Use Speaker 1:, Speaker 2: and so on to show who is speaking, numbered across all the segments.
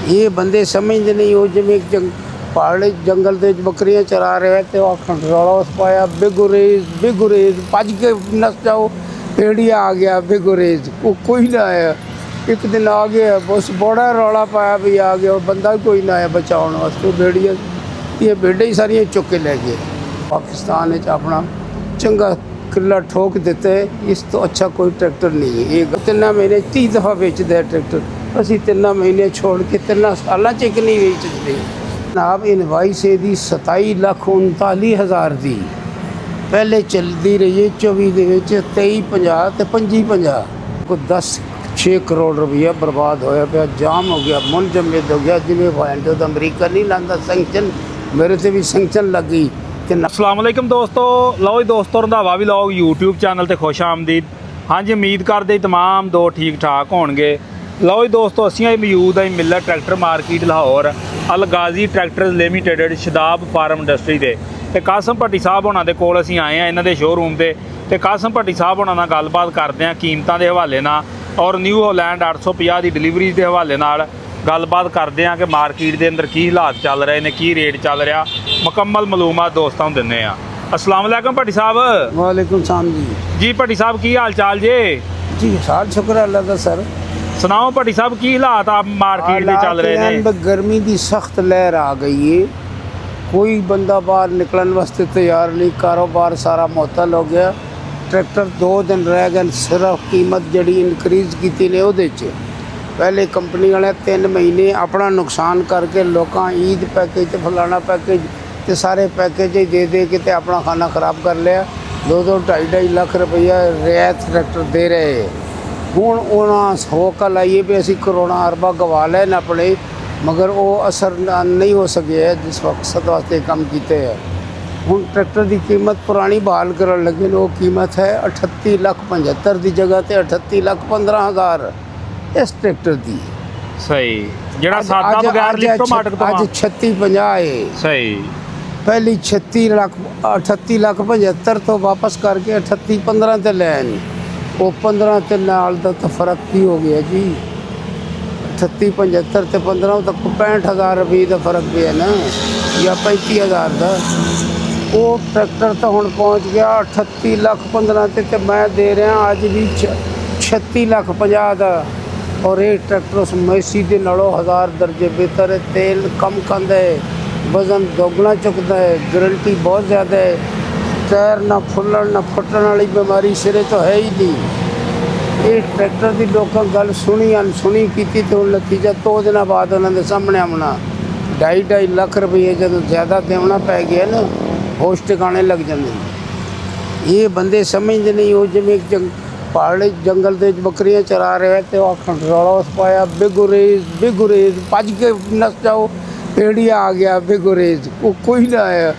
Speaker 1: ये बंदे समझते नहीं हो जिमें पहाड़ी जंगल के बकरियां चरा रहे हैं तो आखन रौला उस पाया बिगुरेज भज के नस जाओ भेड़िया आ गया बिगुरेज कोई ना आया। एक दिन आ गया बस बड़ा रौला पाया भी आ गया और बंदा कोई ना आया बचाने वास्ते। भेड़िया ये भेड़े ही सारिया चुक के ले गए। पाकिस्तान अपना चंगा किला ठोक देते इस तो अच्छा कोई ट्रैक्टर नहीं है। ये 3 महीने 30 दफ़ा बेचते हैं ट्रैक्टर, असी 3 महीने छोड़ के 3 साल च एक नहीं बेचते। जनाब इनवाइस दी 27,39,000 दी पहले चलती रही है 24 दे 23,50 ते 25,50 को 10-6 करोड़ रुपया बर्बाद होया पिया, जाम हो गया, मुलजमद हो गया। जिमें वाइंडो अमरीका नहीं लाता सैंक्शन, मेरे से भी सैंक्शन लग गई।
Speaker 2: अस्सलाम वालेकुम दोस्तों, लो जी दोस्तों रंधावा व्लॉग यूट्यूब चैनल ते खुश आमदीद। हाँ जी, उम्मीद करते तमाम दो ठीक ठाक होणगे। लो जी दोस्तों, असीं मौजूद हैं Miller tractor market Lahore Al Ghazi tractors limited Shadab farm industry दे ते कासम भट्टी साहब होना दे कोल असीं आए हैं इन्हां दे शोरूम ते ते कासम भट्टी साहब होना नाल गलबात करते हैं कीमतां दे हवाले नाल और न्यू होलैंड 850 की डिलीवरी के हवाले नाल गलबात करते हैं कि मार्केट के अंदर की हालात चल रहे हैं, की रेट चल रहा, मुकम्मल मालूमात दोस्तों को दिंदे आ। अस्सलाम वालेकुम भट्टी साहब।
Speaker 1: वालेकुम सलाम जी
Speaker 2: भट्टी साहब की हाल चाल जे?
Speaker 1: जी हाल शुक्र अल्लाह का सर।
Speaker 2: सुनाओ भट्टी साहब की हालात आप मार्केट में चल रहे हैं?
Speaker 1: गर्मी की सख्त लहर आ गई है, कोई बंदा बाहर निकलने वास्ते तैयार नहीं, कारोबार सारा मुअत्तल हो गया। ट्रैक्टर 2 दिन रह गए, सिर्फ कीमत जी इनक्रीज़ की ने उहदे च पहले कंपनी वाले 3 महीने अपना नुकसान करके लोगों ईद पैकेज फलाना पैकेज तो सारे पैकेज ही दे के ते अपना खाना ख़राब कर लिया। 2-2 लाख रुपया रियायत ट्रैक्टर दे रहे हैं। हूँ उन्होंने हो कल आइए भी असी करोड़ों अरबा गवा लेन अपने, मगर वो असर नहीं हो सके है जिस मकसद वास्ते काम किए है। हूँ ट्रैक्टर की कीमत पुरानी बहाल कर लगे, वो कीमत है 38,75,000 की जगह तो 38,15,000 इस ट्रैक्टर की।
Speaker 2: सही जड़ा सादा बगैर लिफ्ट माटक तो
Speaker 1: आज 36,50 है।
Speaker 2: सही
Speaker 1: पहली 38,75,000 तो वापस करके 38,15 ते लैन, वो 15 ते नाल दा तो फर्क की हो गया जी। 38,75 ते 15 तक 65,000 रुपये का फर्क भी है ना, या 35,000 का। वो ट्रैक्टर तो हुण पहुँच गया 38,15,000 ते मैं दे रहा आज भी 36,50,000 का। और ये ट्रैक्टर उस मैसी के नालों 1000 दर्जे बेहतर है। तेल कम खांदा है, वजन दोगुना चुकता है, गारंटी बहुत ज़्यादा है। टायर ना फुलन ना फटन वाली बीमारी सिरे तो है ही नहीं। ये ट्रैक्टर की लोगों गल सुनी अनसुनी की तो नतीजा 2 दिन बाद उन्होंने सामने आना। 2.5 लाख रुपये जो ज़्यादा देना पै गया ना, होश टिकाने लग जाते। ये बंदे समझते नहीं हो जिमें पहाड़ी जंगल के बकरियां चरा रहे हैं तो आखन रौला उस पाया बिगुरेज भज के नस जाओ भेड़िया आ गया बिगुरेज कोई ना आया।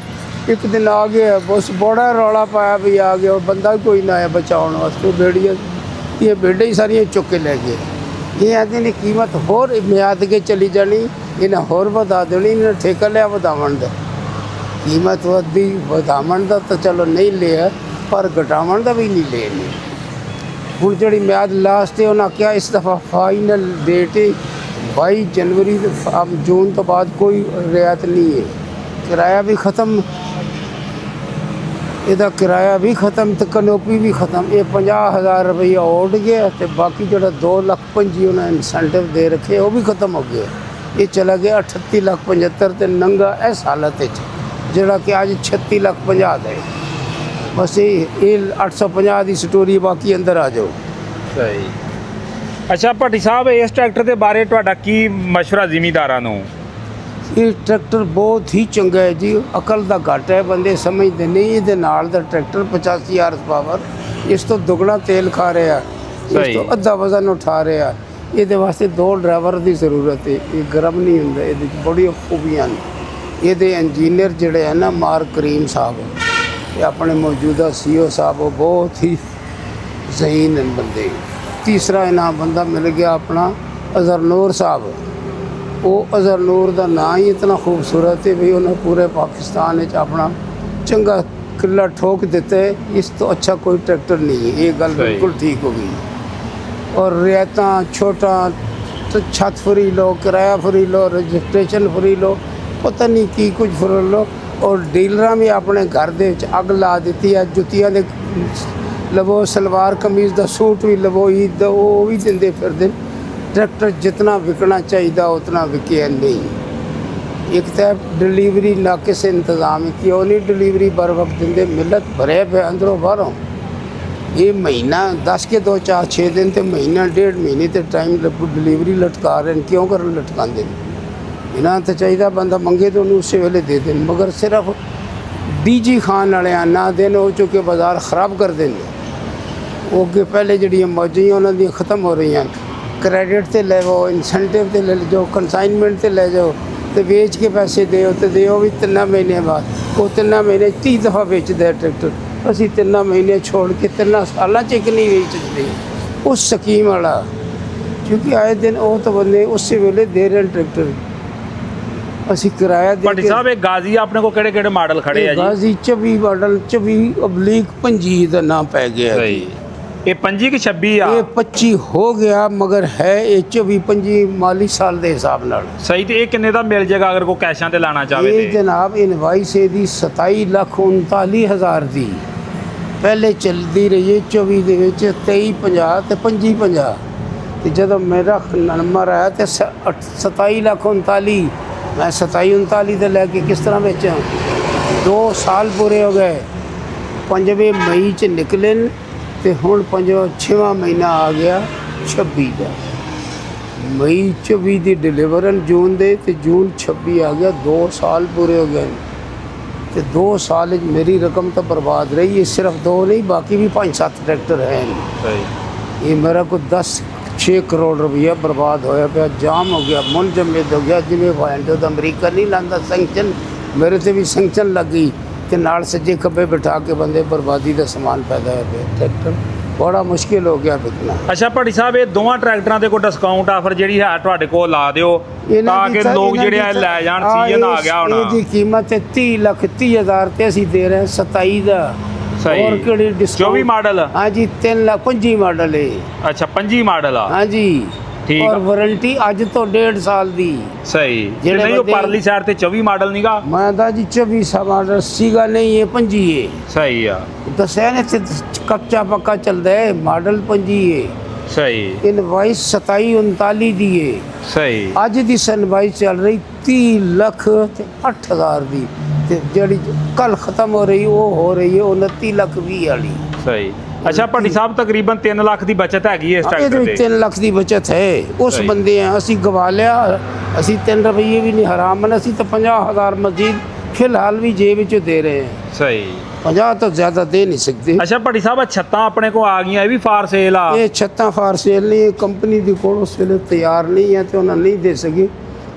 Speaker 1: एक दिन आ गया बस बड़ा रौला पाया भी आ गया और बंदा कोई ना आया बचाने वास्ते। भेड़िया ये भेड़े ही सारिया चुक के ले गए। ये आदमी ने कीमत होर म्याद के चली जानी, इन्हें होर वधा देनी, इन्हें ठेका लिया वधावन का। कीमत वधी वधावन का तो चलो नहीं लिया, पर घटावन का भी नहीं लेनी। हूँ जी म्याद लास्ट है उन्हें क्या इस दफ़ा फाइनल डेट है 22 जनवरी जून तो बाद कोई रियायत नहीं है। किराया भी ख़त्म, ਇਹਦਾ किराया भी ख़त्म तो कनोपी भी ख़त्म। ये 50,000 रुपया उड़ गया तो बाकी जो 2,25,000 उन्हें इंसेंटिव दे रखे वो भी ख़त्म हो गया। ये चला गया 38,75,000 तो नंगा इस हालत जोड़ा कि आज 36,50,000 है। बस ये 850 की स्टोरी, बाकी अंदर आ जाओ।
Speaker 2: सही। अच्छा भट्टी साहब, इस ट्रैक्टर के बारे तुहाडा की मशवरा जिमीदारां नूं?
Speaker 1: ये ट्रैक्टर बहुत ही चंगा है जी, अकल का घट है, बंदे समझते नहीं। ये ट्रैक्टर 85 हार्स पावर, इस तो दुगना तेल खा रहा है, इस तो अद्धा वजन उठा रहा है। ये वास्ते 2 ड्राइवर की जरूरत है, ये गर्म नहीं होंगे, ये बड़ी खूबियाँ ने। ये इंजीनियर जोड़े है ना मार्क करीम साहब, ये अपने मौजूदा CEO साहब, वो बहुत ही ज़हीन बंदे। तीसरा इनाम बंदा मिल गया अपना अज़हर नूर साहब। वो अज़हर नूर का नाम ही इतना खूबसूरत है भी उन्हें पूरे पाकिस्तान में अपना चंगा किला ठोक देते है। इस तो अच्छा कोई ट्रैक्टर नहीं है, ये गल बिल्कुल ठीक हो गई। और रियायत छोटा ट्रैक्टर छत फ्री लो, किराया फ्री लो, रजिस्ट्रेशन फ्री लो, पता नहीं की कुछ फ्री लो। और डीलर भी अपने घर दे विच अग ला दी है। जुत्तियां दे लवो, सलवार कमीज़ का सूट भी लवो, ईद दा वो भी दिंदे फिरदे। ट्रैक्टर जितना विकना चाहिए उतना विकिया नहीं। एक तो डिलीवरी नाके से इंतज़ाम है, क्यों नहीं डिलीवरी बर वक्त देंगे। मिलत भरे पे अंदरों बाहरों। ये महीना 10 के 2 4 6 दिन तो महीना 1.5 महीने तो टाइम डिलीवरी लटका रहे हैं। क्यों कर लटकाते हैं? इन्हें तो चाहिए बंदा मंगे तो उन्हें उस वेले दे दें, मगर सिर्फ डीजी खान वाले ना देन हो चुके बाजार ख़राब कर देंगे। वो अगे पहले जी मौजें उन्होंने ख़त्म हो रही हैं। क्रेडिट से ले जाओ, इंसेंटिव से ले जाओ, कंसाइनमेंट से ले जाओ, तो बेच के पैसे दो तो दो भी 3 महीने बाद। वो 3 महीने 30 दफ़ा बेचते हैं ट्रैक्टर। असी 3 महीने छोड़ के 3 साल च एक नहीं बेचते उस स्कीम वाला। क्योंकि आए दिन वो तो बंदे उस वेले दे रहे हैं ट्रैक्टर। असी किराया दे
Speaker 2: ਭੱਟੀ ਸਾਹਿਬ ਇਹ ਗਾਜ਼ੀ ਆਪਣੇ ਕੋਲ ਕਿਹੜੇ ਕਿਹੜੇ ਮਾਡਲ ਖੜੇ ਆ ਜੀ?
Speaker 1: गाजी 24 मॉडल 24/25 का नाम पै गया जी।
Speaker 2: ਇਹ 25 ਕਿ 26 ਆ?
Speaker 1: ये 25 हो गया, मगर है ये 24-25 माली साल के हिसाब नाल।
Speaker 2: ਸਹੀ। ਤੇ ਇਹ ਕਿੰਨੇ ਦਾ ਮਿਲ ਜਾਏਗਾ ਅਗਰ ਕੋਈ ਕੈਸ਼ਾਂ ਤੇ ਲਾਣਾ ਚਾਹਵੇ
Speaker 1: ये
Speaker 2: ਤੇ?
Speaker 1: जनाब इनवाइस दी 27,39,000 दी पहले चलती रही है। 24 ਦੇ ਵਿੱਚ 23,50 ਤੇ 25,50 ਤੇ ਜਦੋਂ ਮੇਰਾ ਨੰਬਰ ਆਇਆ ਤੇ 27,39,000 मैं 27-39 ਤੇ ਲੈ ਕੇ ਕਿਸ ਤਰ੍ਹਾਂ ਵੇਚਾਂ? 2 ਸਾਲ ਪੂਰੇ ਹੋ ਗਏ। 5ਵੇਂ ਮਈ ਚ ਨਿਕਲੇ ਤੇ ਹੁਣ 6ਵਾਂ ਮਹੀਨਾ ਆ ਗਿਆ 26 ਦਾ। ਮਈ 24 ਦੀ ਡਿਲੀਵਰਨ ਜੂਨ ਦੇ ਤੇ ਜੂਨ 26 ਆ ਗਿਆ। 2 ਸਾਲ ਪੂਰੇ ਹੋ ਗਏ ਤੇ 2 ਸਾਲ ਵਿੱਚ ਮੇਰੀ ਰਕਮ ਤਾਂ ਬਰਬਾਦ ਰਹੀ ਹੈ। ਸਿਰਫ 2 ਨਹੀਂ, ਬਾਕੀ ਵੀ 5-7 ट्रैक्टर हैं।
Speaker 2: ਸਹੀ।
Speaker 1: ये मेरा को 10-6 करोड़ रुपया बर्बाद होया पिया, जाम हो गया, मुनजमद हो गया। जिमें वाइंडो तो अमरीका नहीं लाता सैंक्शन, मेरे से भी सैंक्शन लग गई कि नाल सज्जे खब्बे बिठा के बंदे बर्बादी का समान पैदा हो गया। ट्रैक्टर बड़ा मुश्किल हो गया बिकना।
Speaker 2: ਅੱਛਾ ਭੱਟੀ ਸਾਹਿਬ ਇਹ ਦੋਵਾਂ ਟਰੈਕਟਰਾਂ ਦੇ ਕੋਈ ਡਿਸਕਾਊਂਟ ਆਫਰ ਜਿਹੜੀ ਹੈ ਤੁਹਾਡੇ ਕੋਲ ਲਾ ਦਿਓ ਤਾਂ ਕਿ ਲੋਕ ਜਿਹੜੇ ਆ ਲੈ ਜਾਣ। ਸੀਜ਼ਨ ਆ ਗਿਆ ਹੁਣ।
Speaker 1: ਇਹਦੀ ਕੀਮਤ ਹੈ 30,30,000 ਤੇ ਅਸੀਂ ਦੇ ਰਹੇ ਹਾਂ 27 ਦਾ।
Speaker 2: ਸਹੀ।
Speaker 1: और ਕਿਹੜੀ डिस्काउंट?
Speaker 2: 24 ਮਾਡਲ?
Speaker 1: हाँ जी 3,25,000 मॉडल है।
Speaker 2: ਅੱਛਾ 25 ਮਾਡਲ ਆ?
Speaker 1: हाँ जी।
Speaker 2: ठीक
Speaker 1: और
Speaker 2: है।
Speaker 1: वारंटी अज तो 1.5 साल दी।
Speaker 2: ਸਹੀ।
Speaker 1: ਜਿਹੜੇ
Speaker 2: ਨਹੀਂ ਉਹ
Speaker 1: ਬੰਦੇ-
Speaker 2: ਪਰਲੀ ਸਾਈਡ ਤੇ 24 ਮਾਡਲ ਨਹੀਂਗਾ?
Speaker 1: मैं दा जी 24 मॉडल सीगा नहीं है 25 है।
Speaker 2: ਸਹੀ ਆ।
Speaker 1: दसिया ने कच्चा पक्का चलता है। मॉडल 25 है।
Speaker 2: ਸਹੀ।
Speaker 1: इनवाइस 27-39 दी है।
Speaker 2: ਸਹੀ।
Speaker 1: अज दी इनवाइस चल रही 30,08,000 दी ते ਜਿਹੜੀ कल ख़त्म हो रही वो हो रही है 29,20,000 वाली।
Speaker 2: ਸਹੀ। ਅੱਛਾ ਭੱਟੀ ਸਾਹਿਬ ਤਕਰੀਬਨ 3 ਲੱਖ ਦੀ ਬਚਤ ਹੈਗੀ ਇਸ
Speaker 1: ਇਹਦੇ
Speaker 2: ਟਰੈਕਟਰ
Speaker 1: ਵਿੱਚ
Speaker 2: ਤੇ?
Speaker 1: 3 ਲੱਖ ਦੀ ਬਚਤ ਹੈ। ਉਸ
Speaker 2: ਸਹੀ।
Speaker 1: ਬੰਦੇ ਆ ਅਸੀਂ ਗਵਾ ਲਿਆ। ਅਸੀਂ 3 ਰੁਪਏ ਵੀ ਨਹੀਂ ਹਰਾਮ ਹਨ। ਅਸੀਂ ਤਾਂ 50,000 ਮਜ਼ੀਦ ਫਿਲਹਾਲ ਵੀ ਜੇਬ ਵਿੱਚੋਂ ਦੇ ਰਹੇ ਹਾਂ।
Speaker 2: ਸਹੀ।
Speaker 1: 50 ਤੋਂ ਜ਼ਿਆਦਾ ਦੇ ਨਹੀਂ ਸਕਦੇ।
Speaker 2: ਅੱਛਾ ਭੱਟੀ ਸਾਹਿਬ ਛੱਤਾਂ ਆਪਣੇ ਕੋਲ ਆ ਗਈਆਂ, ਇਹ ਵੀ ਫਾਰ ਸੇਲ ਆ?
Speaker 1: ਇਹ ਛੱਤਾਂ ਫਾਰ ਸੇਲ ਨਹੀਂ, ਇਹ ਕੰਪਨੀ ਦੀ ਕੋਲ ਉਸ ਵੇਲੇ ਤਿਆਰ ਨਹੀਂ ਹੈ ਤੇ ਉਹਨਾਂ ਨਹੀਂ ਦੇ ਸਕੀ।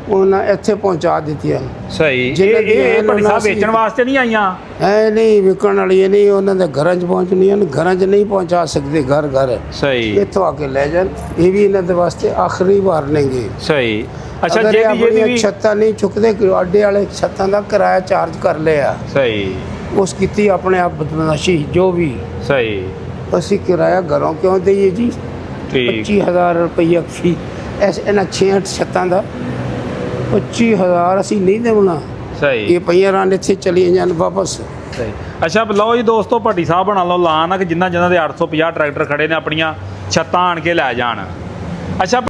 Speaker 1: ਉਹਨਾਂ ਇੱਥੇ ਪਹੁੰਚਾ ਦਿੱਤੀਆਂ।
Speaker 2: ਸਹੀ।
Speaker 1: ਜਿਹਨਾਂ ਦੀ
Speaker 2: ਇਹ
Speaker 1: ਐਨ
Speaker 2: ਭੱਟੀ ਸਾਹਿਬ
Speaker 1: ਅਸੀਂ-
Speaker 2: ਵੇਚਣ ਵਾਸਤੇ ਨਹੀਂ ਆਈਆਂ?
Speaker 1: ਐ ਨਹੀਂ ਵਿਕਣ ਵਾਲੀ ਨਹੀਂ, ਉਹਨਾਂ ਦੇ ਘਰਾਂ 'ਚ ਪਹੁੰਚਣੀਆਂ ਨੇ। ਘਰਾਂ 'ਚ ਨਹੀਂ ਪਹੁੰਚਾ ਸਕਦੇ, ਘਰ ਘਰ
Speaker 2: ਸਹੀ।
Speaker 1: ਇੱਥੋਂ ਆ ਕੇ ਲੈ ਜਾਣ। ਇਹ ਵੀ ਇਹਨਾਂ ਦੇ ਵਾਸਤੇ ਆਖਰੀ ਵਾਰ ਨੇਗੇ।
Speaker 2: ਸਹੀ। ਅੱਛਾ
Speaker 1: ਅਗਰ ਇਹ
Speaker 2: ਜਿਹਦੀ
Speaker 1: ਆਪਣੀਆਂ
Speaker 2: ਵੀ
Speaker 1: ਛੱਤਾਂ ਨਹੀਂ ਚੁੱਕਦੇ ਕਿ ਅੱਡੇ ਵਾਲੇ ਛੱਤਾਂ ਦਾ ਕਿਰਾਇਆ ਚਾਰਜ ਕਰ ਲਿਆ।
Speaker 2: ਸਹੀ।
Speaker 1: ਉਸ ਕੀਤੀ ਆਪਣੇ ਆਪ ਬਦਮਾਸ਼ੀ ਜੋ ਵੀ।
Speaker 2: ਸਹੀ।
Speaker 1: ਅਸੀਂ ਕਿਰਾਇਆ ਘਰੋਂ ਕਿਉਂ ਦਈਏ ਜੀ?
Speaker 2: ਠੀਕ।
Speaker 1: 25,000 ਰੁਪਈਆ ਫੀ ਐਸ ਇਹਨਾਂ 6 ਛੱਤਾਂ ਦਾ 25,000 ਅਸੀਂ ਨਹੀਂ ਦੇਣਾ।
Speaker 2: ਸਹੀ।
Speaker 1: ਇਹ ਪਈਆਂ ਰਾਂ ਇੱਥੇ ਚਲੀ ਜਾਣ ਵਾਪਸ।
Speaker 2: ਸਹੀ। ਅੱਛਾ ਲਓ ਜੀ ਦੋਸਤੋ, ਭੱਟੀ ਸਾਹਿਬ ਬਣਾ ਲਓ ਲਾਨ ਕਿ ਜਿਨ੍ਹਾਂ ਦੇ 850 ਟਰੈਕਟਰ ਖੜੇ ਨੇ ਆਪਣੀਆਂ ਛੱਤਾਂ ਆਣ ਕੇ ਲੈ ਜਾਣ। ਅੱਛਾ